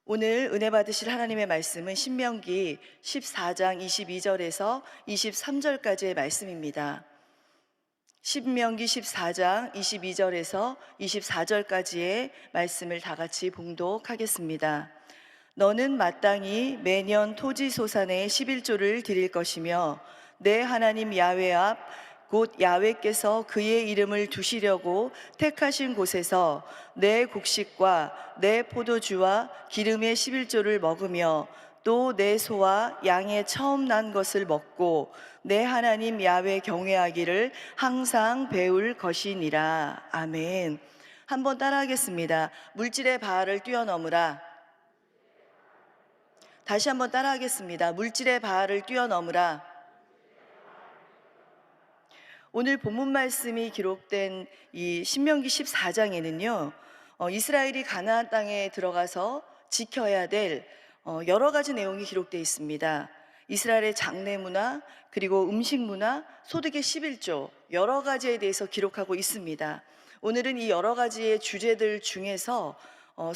오늘 은혜 받으실 하나님의 말씀은 신명기 14장 22절에서 23절까지의 말씀입니다. 신명기 14장 22절에서 24절까지의 말씀을 다 같이 봉독하겠습니다. 너는 마땅히 매년 토지 소산의 11조를 드릴 것이며 내 하나님 야훼 앞 곧 야훼께서 그의 이름을 두시려고 택하신 곳에서 내 곡식과 내 포도주와 기름의 11조를 먹으며 또 내 소와 양의 처음 난 것을 먹고 내 하나님 야훼 경외하기를 항상 배울 것이니라. 아멘. 한번 따라하겠습니다. 물질의 바알을 뛰어넘으라. 다시 한번 따라하겠습니다. 물질의 바알을 뛰어넘으라. 오늘 본문 말씀이 기록된 이 신명기 14장에는요, 이스라엘이 가나안 땅에 들어가서 지켜야 될 여러 가지 내용이 기록되어 있습니다. 이스라엘의 장례 문화, 그리고 음식 문화, 소득의 11조, 여러 가지에 대해서 기록하고 있습니다. 오늘은 이 여러 가지의 주제들 중에서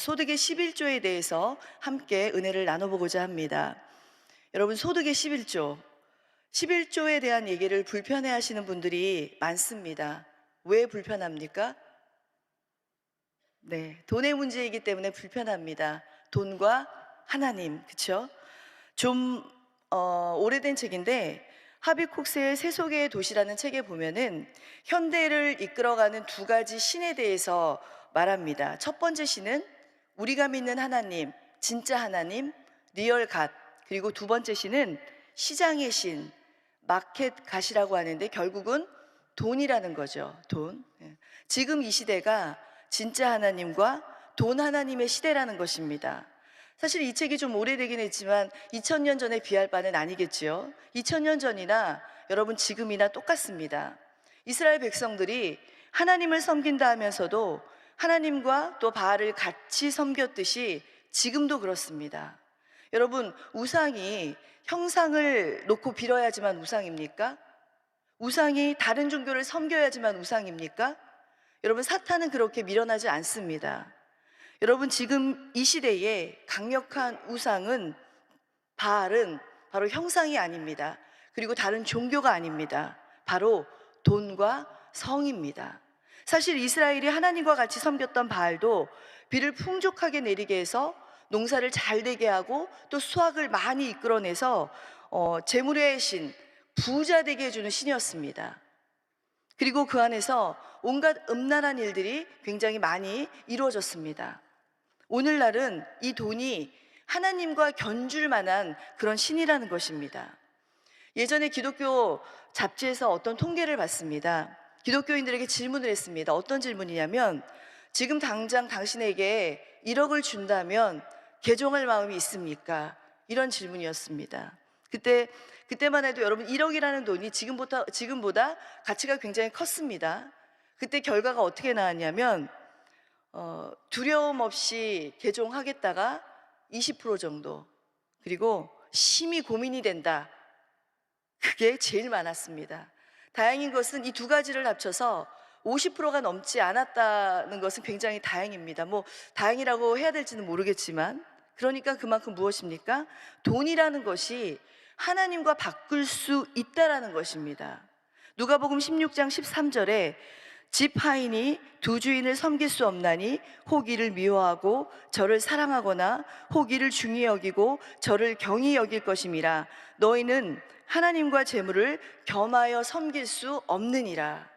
소득의 11조에 대해서 함께 은혜를 나눠보고자 합니다. 여러분, 소득의 11조에 대한 얘기를 불편해 하시는 분들이 많습니다. 왜 불편합니까? 네, 돈의 문제이기 때문에 불편합니다. 돈과 하나님, 그쵸? 좀 오래된 책인데 하비콕스의 세속의 도시라는 책에 보면은 현대를 이끌어가는 두 가지 신에 대해서 말합니다. 첫 번째 신은 우리가 믿는 하나님, 진짜 하나님, 리얼 갓. 그리고 두 번째 신은 시장의 신, 마켓 갓이라고 하는데 결국은 돈이라는 거죠. 돈. 지금 이 시대가 진짜 하나님과 돈 하나님의 시대라는 것입니다. 사실 이 책이 좀 오래되긴 했지만 2000년 전에 비할 바는 아니겠지요. 2000년 전이나 여러분 지금이나 똑같습니다. 이스라엘 백성들이 하나님을 섬긴다 하면서도 하나님과 또 바알을 같이 섬겼듯이 지금도 그렇습니다. 여러분, 우상이 형상을 놓고 빌어야지만 우상입니까? 우상이 다른 종교를 섬겨야지만 우상입니까? 여러분, 사탄은 그렇게 밀어나지 않습니다. 여러분, 지금 이 시대에 강력한 우상은, 바알은 바로 형상이 아닙니다. 그리고 다른 종교가 아닙니다. 바로 돈과 성입니다. 사실 이스라엘이 하나님과 같이 섬겼던 바알도 비를 풍족하게 내리게 해서 농사를 잘 되게 하고 또 수확을 많이 이끌어내서 재물의 신, 부자 되게 해주는 신이었습니다. 그리고 그 안에서 온갖 음란한 일들이 굉장히 많이 이루어졌습니다. 오늘날은 이 돈이 하나님과 견줄 만한 그런 신이라는 것입니다. 예전에 기독교 잡지에서 어떤 통계를 봤습니다. 기독교인들에게 질문을 했습니다. 어떤 질문이냐면, 지금 당장 당신에게 1억을 준다면 개종할 마음이 있습니까? 이런 질문이었습니다. 그때만 해도 여러분 1억이라는 돈이 지금보다 가치가 굉장히 컸습니다. 그때 결과가 어떻게 나왔냐면 두려움 없이 개종하겠다가 20% 정도, 그리고 심히 고민이 된다, 그게 제일 많았습니다. 다행인 것은 이 두 가지를 합쳐서 50%가 넘지 않았다는 것은 굉장히 다행입니다. 뭐 다행이라고 해야 될지는 모르겠지만, 그러니까 그만큼 무엇입니까? 돈이라는 것이 하나님과 바꿀 수 있다라는 것입니다. 누가복음 16장 13절에 집 하인이 두 주인을 섬길 수 없나니 혹 이를 미워하고 저를 사랑하거나 혹 이를 중히 여기고 저를 경히 여길 것임이라. 너희는 하나님과 재물을 겸하여 섬길 수 없느니라.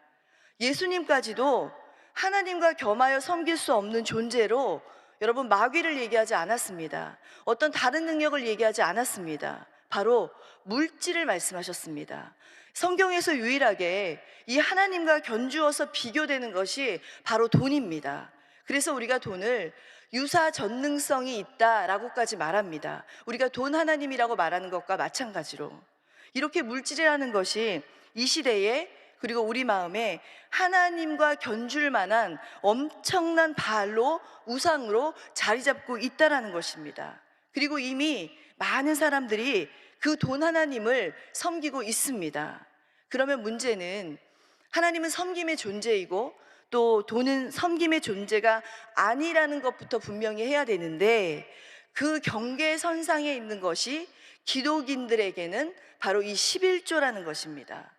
예수님까지도 하나님과 겸하여 섬길 수 없는 존재로 여러분 마귀를 얘기하지 않았습니다. 어떤 다른 능력을 얘기하지 않았습니다. 바로 물질을 말씀하셨습니다. 성경에서 유일하게 이 하나님과 견주어서 비교되는 것이 바로 돈입니다. 그래서 우리가 돈을 유사 전능성이 있다라고까지 말합니다. 우리가 돈 하나님이라고 말하는 것과 마찬가지로 이렇게 물질이라는 것이 이 시대에, 그리고 우리 마음에 하나님과 견줄 만한 엄청난 바알로, 우상으로 자리 잡고 있다라는 것입니다. 그리고 이미 많은 사람들이 그 돈 하나님을 섬기고 있습니다. 그러면 문제는, 하나님은 섬김의 존재이고 또 돈은 섬김의 존재가 아니라는 것부터 분명히 해야 되는데, 그 경계선상에 있는 것이 기독인들에게는 바로 이 11조라는 것입니다.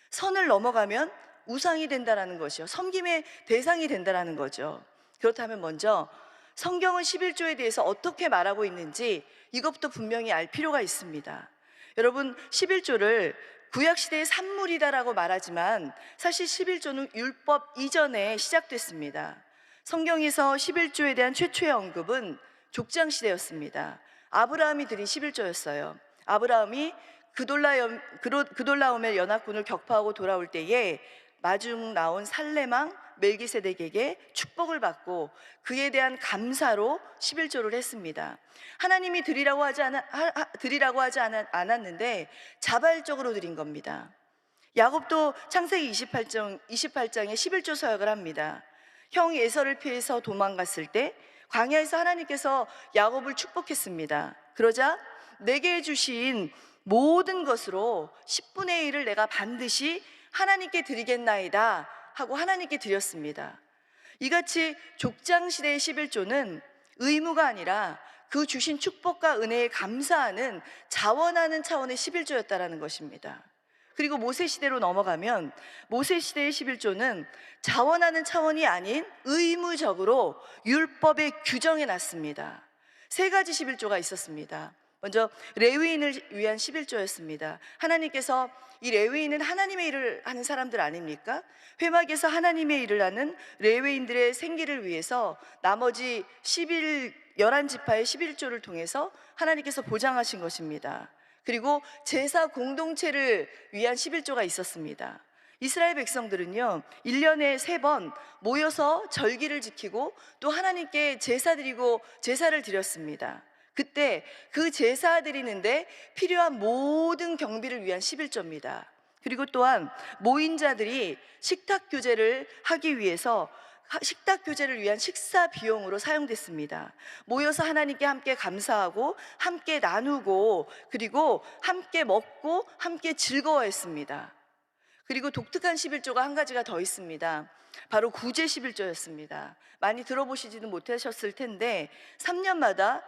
선을 넘어가면 우상이 된다라는 것이요, 섬김의 대상이 된다라는 거죠. 그렇다면 먼저 성경은 11조에 대해서 어떻게 말하고 있는지 이것부터 분명히 알 필요가 있습니다. 여러분, 11조를 구약시대의 산물이다라고 말하지만 사실 11조는 율법 이전에 시작됐습니다. 성경에서 11조에 대한 최초의 언급은 족장시대였습니다. 아브라함이 드린 11조였어요. 아브라함이 그돌라오멜 연합군을 격파하고 돌아올 때에 마중 나온 살레망 멜기세덱에게 축복을 받고 그에 대한 감사로 11조를 했습니다. 하나님이 드리라고 하지 않았는데 자발적으로 드린 겁니다. 야곱도 창세기 28장에 11조 서약을 합니다. 형 에서를 피해서 도망갔을 때 광야에서 하나님께서 야곱을 축복했습니다. 그러자 내게 주신 모든 것으로 10분의 1을 내가 반드시 하나님께 드리겠나이다 하고 하나님께 드렸습니다. 이같이 족장시대의 11조는 의무가 아니라 그 주신 축복과 은혜에 감사하는 자원하는 차원의 11조였다라는 것입니다. 그리고 모세시대로 넘어가면 모세시대의 11조는 자원하는 차원이 아닌 의무적으로 율법에 규정해 놨습니다. 세 가지 11조가 있었습니다. 먼저 레위인을 위한 11조였습니다. 하나님께서 이 레위인은 하나님의 일을 하는 사람들 아닙니까? 회막에서 하나님의 일을 하는 레위인들의 생기를 위해서 나머지 11지파의 11조를 통해서 하나님께서 보장하신 것입니다. 그리고 제사 공동체를 위한 11조가 있었습니다. 이스라엘 백성들은요 1년에 3번 모여서 절기를 지키고 또 하나님께 제사를 드렸습니다. 그때 그 제사 드리는데 필요한 모든 경비를 위한 11조입니다. 그리고 또한 모인 자들이 식탁 교제를 하기 위해서 식탁 교제를 위한 식사 비용으로 사용됐습니다. 모여서 하나님께 함께 감사하고 함께 나누고 그리고 함께 먹고 함께 즐거워했습니다. 그리고 독특한 11조가 한 가지가 더 있습니다. 바로 구제 11조였습니다. 많이 들어보시지는 못하셨을 텐데 3년마다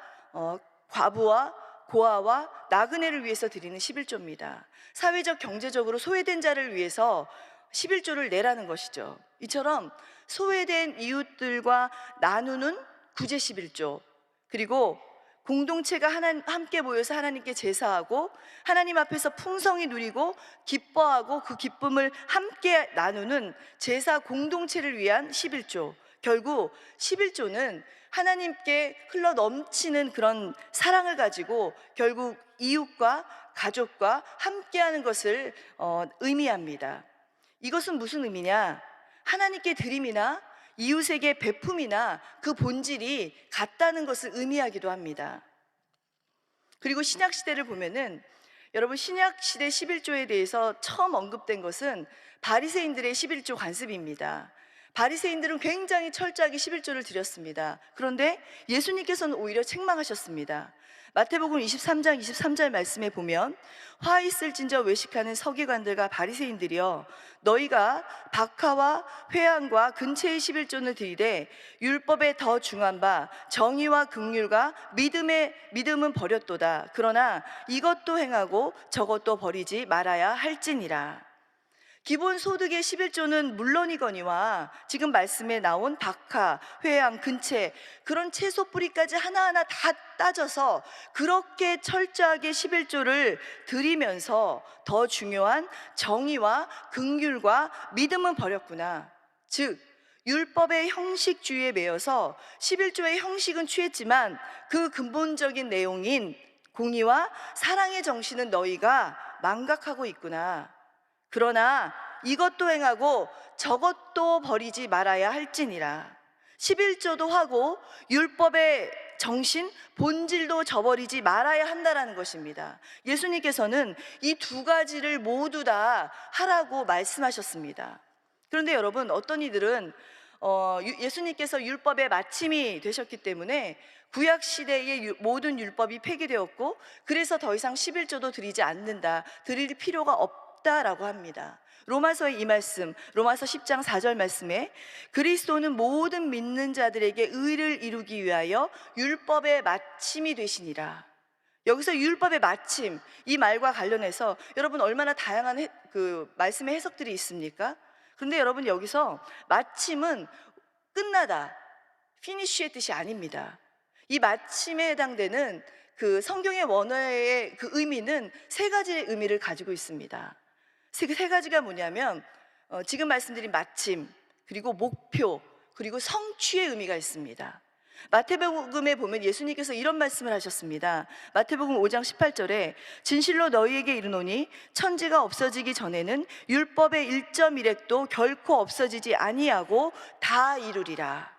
과부와 고아와 나그네를 위해서 드리는 11조입니다. 사회적 경제적으로 소외된 자를 위해서 11조를 내라는 것이죠. 이처럼 소외된 이웃들과 나누는 구제 11조, 그리고 공동체가 함께 모여서 하나님께 제사하고 하나님 앞에서 풍성히 누리고 기뻐하고 그 기쁨을 함께 나누는 제사 공동체를 위한 11조. 결국 11조는 하나님께 흘러 넘치는 그런 사랑을 가지고 결국 이웃과 가족과 함께하는 것을 의미합니다. 이것은 무슨 의미냐? 하나님께 드림이나 이웃에게 베품이나 그 본질이 같다는 것을 의미하기도 합니다. 그리고 신약시대를 보면은 여러분, 신약시대 11조에 대해서 처음 언급된 것은 바리새인들의 11조 관습입니다. 바리새인들은 굉장히 철저하게 11조를 드렸습니다. 그런데 예수님께서는 오히려 책망하셨습니다. 마태복음 23장 23절 말씀에 보면 화 있을진저 외식하는 서기관들과 바리새인들이여, 너희가 박하와 회향과 근체의 11조는 드리되 율법에 더 중한 바 정의와 긍휼과 믿음은 버렸도다. 그러나 이것도 행하고 저것도 버리지 말아야 할지니라. 기본소득의 11조는 물론이거니와 지금 말씀에 나온 박하, 회향, 근체, 그런 채소 뿌리까지 하나하나 다 따져서 그렇게 철저하게 11조를 드리면서 더 중요한 정의와 긍휼과 믿음은 버렸구나. 즉 율법의 형식주의에 매여서 11조의 형식은 취했지만 그 근본적인 내용인 공의와 사랑의 정신은 너희가 망각하고 있구나. 그러나 이것도 행하고 저것도 버리지 말아야 할지니라. 11조도 하고 율법의 정신, 본질도 저버리지 말아야 한다라는 것입니다. 예수님께서는 이 두 가지를 모두 다 하라고 말씀하셨습니다. 그런데 여러분, 어떤 이들은 예수님께서 율법의 마침이 되셨기 때문에 구약시대의 모든 율법이 폐기되었고 그래서 더 이상 11조도 드리지 않는다, 드릴 필요가 없다라고 합니다. 로마서의 이 말씀, 로마서 10장 4절 말씀에 그리스도는 모든 믿는 자들에게 의를 이루기 위하여 율법의 마침이 되시니라. 여기서 율법의 마침, 이 말과 관련해서 여러분 얼마나 다양한 말씀의 해석들이 있습니까? 그런데 여러분 여기서 마침은 끝나다, 피니쉬의 뜻이 아닙니다. 이 마침에 해당되는 그 성경의 원어의 그 의미는 세 가지의 의미를 가지고 있습니다. 세 가지가 뭐냐면 지금 말씀드린 마침, 그리고 목표, 그리고 성취의 의미가 있습니다. 마태복음에 보면 예수님께서 이런 말씀을 하셨습니다. 마태복음 5장 18절에 진실로 너희에게 이르노니 천지가 없어지기 전에는 율법의 1.1획도 결코 없어지지 아니하고 다 이루리라.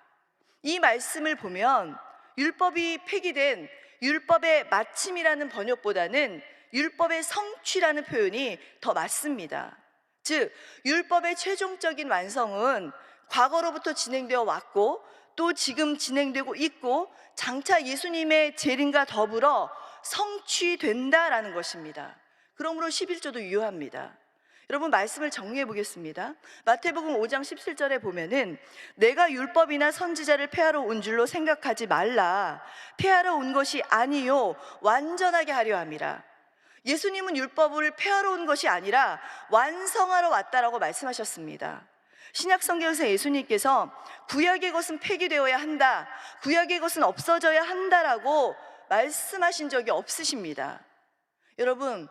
이 말씀을 보면 율법이 폐기된 율법의 마침이라는 번역보다는 율법의 성취라는 표현이 더 맞습니다. 즉 율법의 최종적인 완성은 과거로부터 진행되어 왔고 또 지금 진행되고 있고 장차 예수님의 재림과 더불어 성취된다라는 것입니다. 그러므로 11조도 유효합니다. 여러분 말씀을 정리해 보겠습니다. 마태복음 5장 17절에 보면은 내가 율법이나 선지자를 폐하러 온 줄로 생각하지 말라. 폐하러 온 것이 아니요 완전하게 하려 함이라. 예수님은 율법을 폐하러 온 것이 아니라 완성하러 왔다라고 말씀하셨습니다. 신약 성경에서 예수님께서 구약의 것은 폐기되어야 한다, 구약의 것은 없어져야 한다라고 말씀하신 적이 없으십니다. 여러분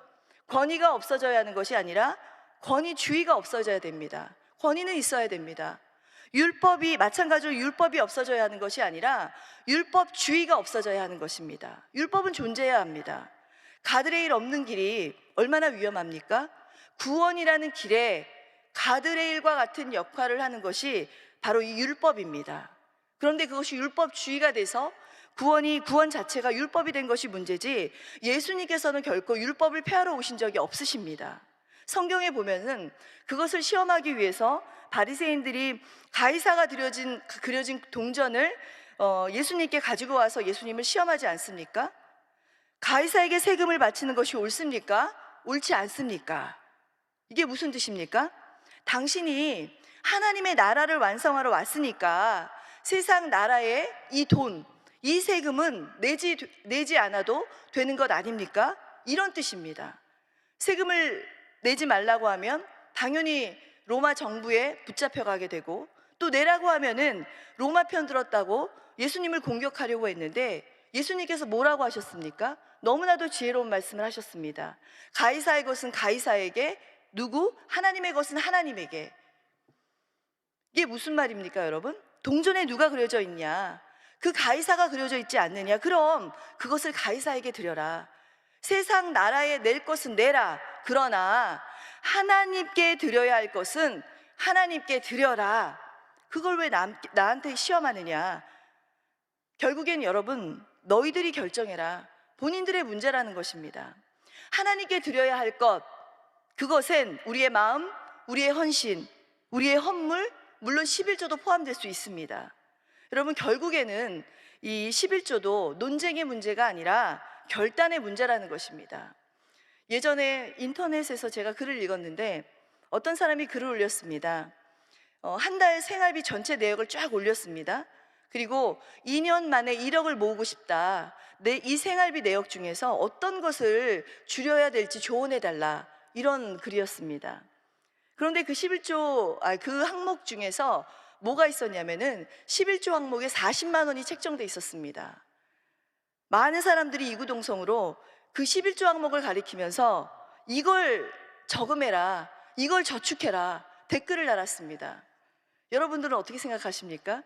권위가 없어져야 하는 것이 아니라 권위주의가 없어져야 됩니다. 권위는 있어야 됩니다. 율법이 마찬가지로 율법이 없어져야 하는 것이 아니라 율법주의가 없어져야 하는 것입니다. 율법은 존재해야 합니다. 가드레일 없는 길이 얼마나 위험합니까? 구원이라는 길에 가드레일과 같은 역할을 하는 것이 바로 이 율법입니다. 그런데 그것이 율법주의가 돼서 구원 자체가 율법이 된 것이 문제지 예수님께서는 결코 율법을 폐하러 오신 적이 없으십니다. 성경에 보면은 그것을 시험하기 위해서 바리새인들이 가이사가 그려진 동전을 예수님께 가지고 와서 예수님을 시험하지 않습니까? 가이사에게 세금을 바치는 것이 옳습니까? 옳지 않습니까? 이게 무슨 뜻입니까? 당신이 하나님의 나라를 완성하러 왔으니까 세상 나라의 이 돈, 이 세금은 내지 않아도 되는 것 아닙니까? 이런 뜻입니다. 세금을 내지 말라고 하면 당연히 로마 정부에 붙잡혀가게 되고 또 내라고 하면은 로마 편 들었다고 예수님을 공격하려고 했는데 예수님께서 뭐라고 하셨습니까? 너무나도 지혜로운 말씀을 하셨습니다. 가이사의 것은 가이사에게, 누구? 하나님의 것은 하나님에게. 이게 무슨 말입니까 여러분? 동전에 누가 그려져 있냐? 그 가이사가 그려져 있지 않느냐? 그럼 그것을 가이사에게 드려라. 세상 나라에 낼 것은 내라. 그러나 하나님께 드려야 할 것은 하나님께 드려라. 그걸 왜 나한테 시험하느냐? 결국엔 여러분 너희들이 결정해라. 본인들의 문제라는 것입니다. 하나님께 드려야 할 것, 그것은 우리의 마음, 우리의 헌신, 우리의 헌물, 물론 11조도 포함될 수 있습니다. 여러분 결국에는 이 11조도 논쟁의 문제가 아니라 결단의 문제라는 것입니다. 예전에 인터넷에서 제가 글을 읽었는데 어떤 사람이 글을 올렸습니다. 한 달 생활비 전체 내역을 쫙 올렸습니다. 그리고 2년 만에 1억을 모으고 싶다. 이 생활비 내역 중에서 어떤 것을 줄여야 될지 조언해달라. 이런 글이었습니다. 그런데 그 그 항목 중에서 뭐가 있었냐면은 11조 항목에 40만 원이 책정돼 있었습니다. 많은 사람들이 이구동성으로 그 11조 항목을 가리키면서 이걸 저금해라, 이걸 저축해라 댓글을 달았습니다. 여러분들은 어떻게 생각하십니까?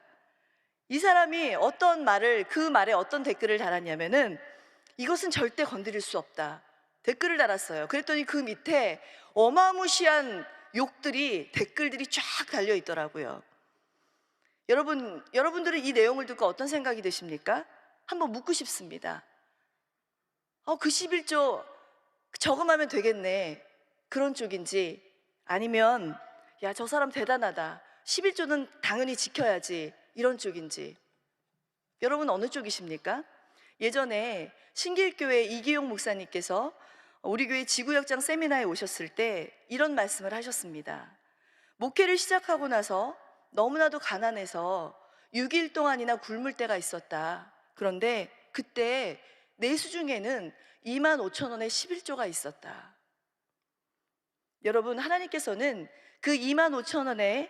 이 사람이 그 말에 어떤 댓글을 달았냐면은 이것은 절대 건드릴 수 없다 댓글을 달았어요. 그랬더니 그 밑에 어마무시한 댓글들이 쫙 달려 있더라고요. 여러분들은 이 내용을 듣고 어떤 생각이 드십니까? 한번 묻고 싶습니다. 그 11조 저금하면 되겠네, 그런 쪽인지, 아니면 야, 저 사람 대단하다, 11조는 당연히 지켜야지, 이런 쪽인지. 여러분 어느 쪽이십니까? 예전에 신길교회 이기용 목사님께서 우리 교회 지구역장 세미나에 오셨을 때 이런 말씀을 하셨습니다. 목회를 시작하고 나서 너무나도 가난해서 6일 동안이나 굶을 때가 있었다. 그런데 그때 내 수중에는 25,000원의 11조가 있었다. 여러분, 하나님께서는 그 25,000원의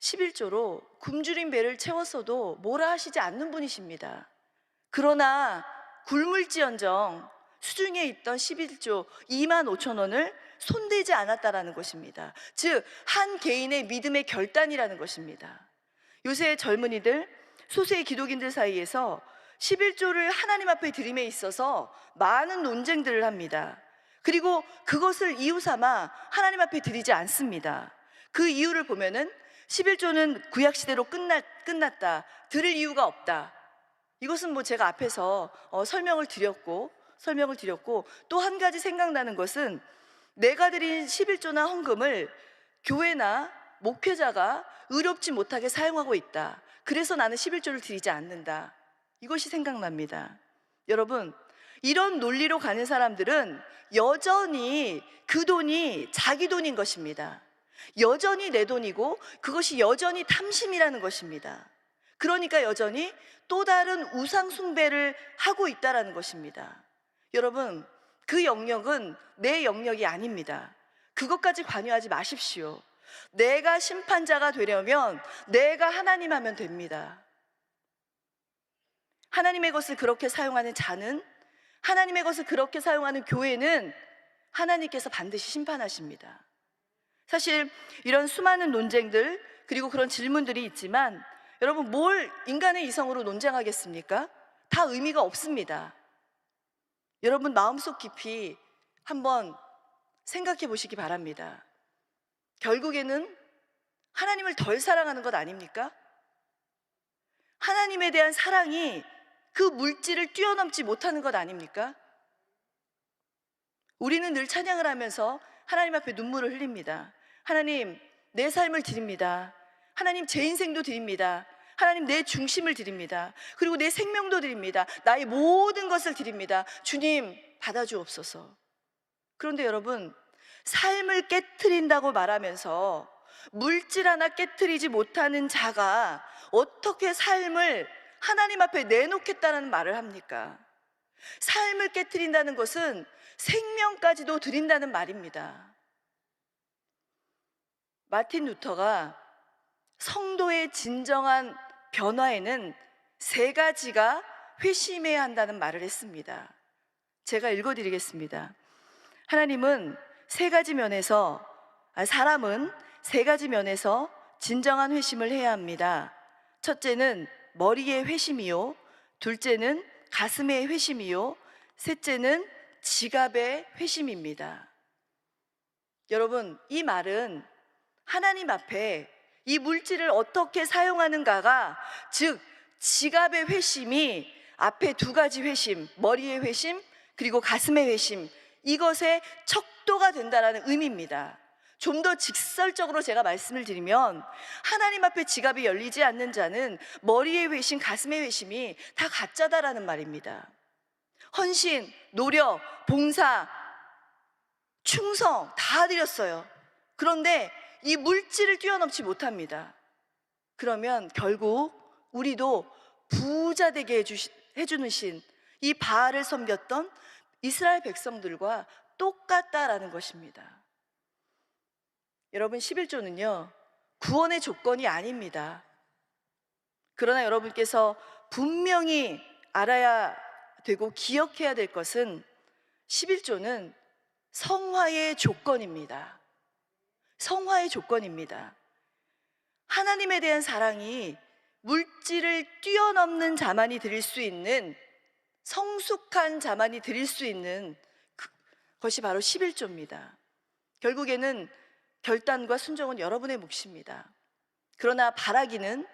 11조로 굶주린 배를 채웠어도 뭐라 하시지 않는 분이십니다. 그러나 굶을지언정 수중에 있던 11조 25,000원을 손대지 않았다라는 것입니다. 즉, 한 개인의 믿음의 결단이라는 것입니다. 요새 젊은이들, 소수의 기독인들 사이에서 11조를 하나님 앞에 드림에 있어서 많은 논쟁들을 합니다. 그리고 그것을 이유 삼아 하나님 앞에 드리지 않습니다. 그 이유를 보면은 11조는 구약시대로 끝났다. 드릴 이유가 없다. 이것은 뭐 제가 앞에서 설명을 드렸고 또 한 가지 생각나는 것은 내가 드린 11조나 헌금을 교회나 목회자가 의롭지 못하게 사용하고 있다. 그래서 나는 11조를 드리지 않는다. 이것이 생각납니다. 여러분, 이런 논리로 가는 사람들은 여전히 그 돈이 자기 돈인 것입니다. 여전히 내 돈이고 그것이 여전히 탐심이라는 것입니다. 그러니까 여전히 또 다른 우상 숭배를 하고 있다는 것입니다. 여러분, 그 영역은 내 영역이 아닙니다. 그것까지 관여하지 마십시오. 내가 심판자가 되려면 내가 하나님 하면 됩니다. 하나님의 것을 그렇게 사용하는 자는, 하나님의 것을 그렇게 사용하는 교회는 하나님께서 반드시 심판하십니다. 사실 이런 수많은 논쟁들, 그리고 그런 질문들이 있지만 여러분, 뭘 인간의 이성으로 논쟁하겠습니까? 다 의미가 없습니다. 여러분, 마음속 깊이 한번 생각해 보시기 바랍니다. 결국에는 하나님을 덜 사랑하는 것 아닙니까? 하나님에 대한 사랑이 그 물질을 뛰어넘지 못하는 것 아닙니까? 우리는 늘 찬양을 하면서 하나님 앞에 눈물을 흘립니다. 하나님, 내 삶을 드립니다. 하나님, 제 인생도 드립니다. 하나님, 내 중심을 드립니다. 그리고 내 생명도 드립니다. 나의 모든 것을 드립니다. 주님, 받아주옵소서. 그런데 여러분, 삶을 깨트린다고 말하면서 물질 하나 깨트리지 못하는 자가 어떻게 삶을 하나님 앞에 내놓겠다는 말을 합니까? 삶을 깨트린다는 것은 생명까지도 드린다는 말입니다. 마틴 루터가 성도의 진정한 변화에는 3가지가 회심해야 한다는 말을 했습니다. 제가 읽어드리겠습니다. 하나님은 3가지 면에서, 사람은 3가지 면에서 진정한 회심을 해야 합니다. 첫째는 머리의 회심이요, 둘째는 가슴의 회심이요, 셋째는 지갑의 회심입니다. 여러분, 이 말은 하나님 앞에 이 물질을 어떻게 사용하는가가, 즉 지갑의 회심이 앞에 2가지 회심, 머리의 회심 그리고 가슴의 회심, 이것의 척도가 된다는 의미입니다. 좀 더 직설적으로 제가 말씀을 드리면, 하나님 앞에 지갑이 열리지 않는 자는 머리의 회심, 가슴의 회심이 다 가짜다라는 말입니다. 헌신, 노력, 봉사, 충성 다 드렸어요. 그런데 이 물질을 뛰어넘지 못합니다. 그러면 결국 우리도 부자 되게 해주는 신, 이 바알을 섬겼던 이스라엘 백성들과 똑같다라는 것입니다. 여러분, 11조는요 구원의 조건이 아닙니다. 그러나 여러분께서 분명히 알아야 되고 기억해야 될 것은 11조는 성화의 조건입니다. 성화의 조건입니다. 하나님에 대한 사랑이 물질을 뛰어넘는 자만이 드릴 수 있는, 성숙한 자만이 드릴 수 있는 것이 바로 11조입니다. 결국에는 결단과 순종은 여러분의 몫입니다. 그러나 바라기는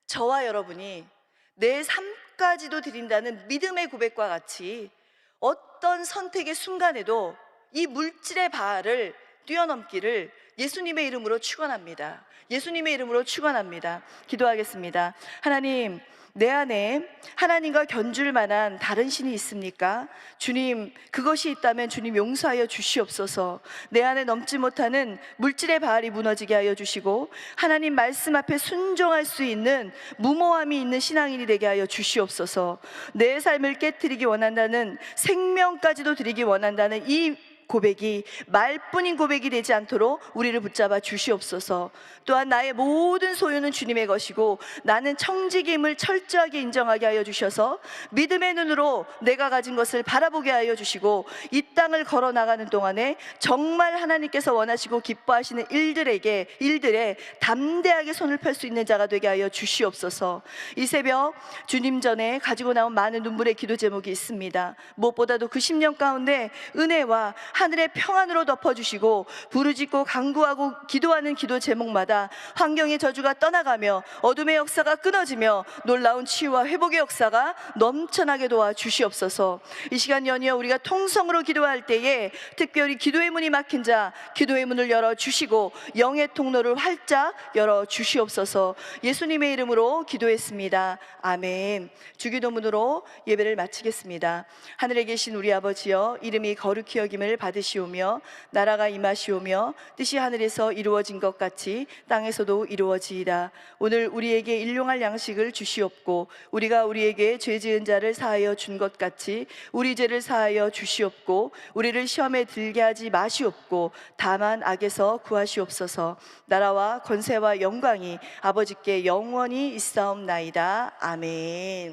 저와 여러분이 내 삶까지도 드린다는 믿음의 고백과 같이 어떤 선택의 순간에도 이 물질의 바알을 뛰어넘기를 예수님의 이름으로 축원합니다. 예수님의 이름으로 축원합니다. 기도하겠습니다. 하나님, 내 안에 하나님과 견줄 만한 다른 신이 있습니까? 주님, 그것이 있다면 주님 용서하여 주시옵소서. 내 안에 넘지 못하는 물질의 바알이 무너지게 하여 주시고 하나님 말씀 앞에 순종할 수 있는 무모함이 있는 신앙인이 되게 하여 주시옵소서. 내 삶을 깨트리기 원한다는, 생명까지도 드리기 원한다는 이 고백이 말뿐인 고백이 되지 않도록 우리를 붙잡아 주시옵소서. 또한 나의 모든 소유는 주님의 것이고 나는 청지기임을 철저하게 인정하게 하여 주셔서 믿음의 눈으로 내가 가진 것을 바라보게 하여 주시고 이 땅을 걸어 나가는 동안에 정말 하나님께서 원하시고 기뻐하시는 일들에 담대하게 손을 펼 수 있는 자가 되게 하여 주시옵소서. 이 새벽 주님 전에 가지고 나온 많은 눈물의 기도 제목이 있습니다. 무엇보다도 그 10년 가운데 은혜와 하늘의 평안으로 덮어주시고 부르짖고 간구하고 기도하는 기도 제목마다 환경의 저주가 떠나가며 어둠의 역사가 끊어지며 놀라운 치유와 회복의 역사가 넘쳐나게 도와주시옵소서. 이 시간 연이어 우리가 통성으로 기도할 때에 특별히 기도의 문이 막힌 자 기도의 문을 열어주시고 영의 통로를 활짝 열어주시옵소서. 예수님의 이름으로 기도했습니다. 아멘. 주기도문으로 예배를 마치겠습니다. 하늘에 계신 우리 아버지여, 이름이 거룩히 여김을 받으시오며 나라가 임하시오며 뜻이 하늘에서 이루어진 것 같이 땅에서도 이루어지이다. 오늘 우리에게 일용할 양식을 주시옵고 우리가 우리에게 죄 지은 자를 사하여 준 것 같이 우리 죄를 사하여 주시옵고 우리를 시험에 들게 하지 마시옵고 다만 악에서 구하시옵소서. 나라와 권세와 영광이 아버지께 영원히 있사옵나이다. 아멘.